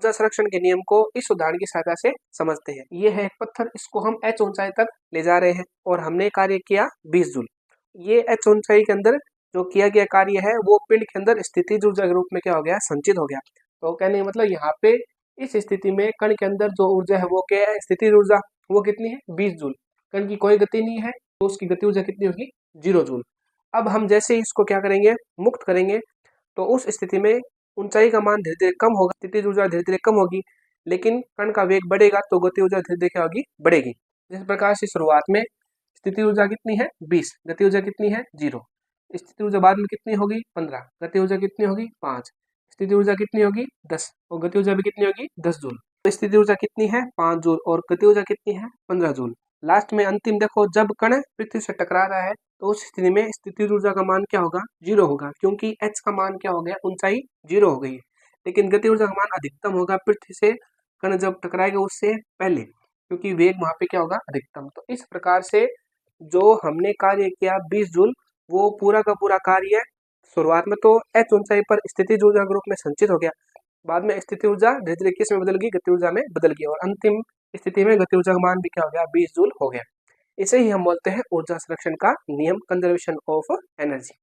ऊर्जा संरक्षण के नियम को इस उदाहरण की सहायता से समझते हैं। ये है एक पत्थर, इसको हम h ऊंचाई तक ले जा रहे हैं और हमने कार्य किया 20 जूल। ये h ऊंचाई के अंदर जो किया गया कार्य है वो पिंड के अंदर स्थितिज ऊर्जा के रूप में क्या हो गया, संचित हो गया। तो कहने का मतलब यहाँ पे इस स्थिति में कण के अंदर जो ऊर्जा है वो क्या है, स्थितिज ऊर्जा, वो कितनी है, 20 जूल। कण की कोई गति नहीं है तो उसकी गति ऊर्जा कितनी होगी, 0 जूल। अब हम जैसे ही इसको क्या करेंगे, मुक्त करेंगे, तो उस स्थिति में ऊंचाई का मान धीरे धीरे कम होगा, स्थितिज ऊर्जा धीरे धीरे कम होगी, लेकिन कण का वेग बढ़ेगा तो गति ऊर्जा धीरे धीरे क्या होगी, बढ़ेगी। जिस प्रकार से शुरुआत में स्थिति ऊर्जा कितनी है, 20, गति ऊर्जा कितनी है, 0। स्थिति ऊर्जा बाद में कितनी होगी, 15, गति ऊर्जा कितनी होगी, 5, स्थिति ऊर्जा कितनी होगी, 10, और गति ऊर्जा भी कितनी होगी, 10 जूल। तो स्थिति ऊर्जा कितनी है, 5 जूल, और गति ऊर्जा कितनी है, 15 जूल। लास्ट में अंतिम देखो, जब कण पृथ्वी से टकरा रहा है तो उस स्थिति में स्थितिज ऊर्जा का मान क्या होगा, 0 होगा, क्योंकि h का मान क्या हो गया, ऊंचाई 0 हो गई है। लेकिन गति ऊर्जा का मान अधिकतम होगा पृथ्वी से कण जब टकराएगा उससे पहले, क्योंकि वेग वहां पे क्या होगा, अधिकतम। तो इस प्रकार से जो हमने कार्य किया 20 जूल, वो पूरा का पूरा कार्य शुरुआत में तो h ऊंचाई पर स्थितिज ऊर्जा के रूप में संचित हो गया, बाद में स्थिति ऊर्जा धीरे धीरे किस में बदल गई, गति ऊर्जा में बदल गई, और अंतिम स्थिति में गति ऊर्जा का मान भी क्या हो गया, 20 जूल हो गया। इसे ही हम बोलते हैं ऊर्जा संरक्षण का नियम, कंजर्वेशन ऑफ एनर्जी।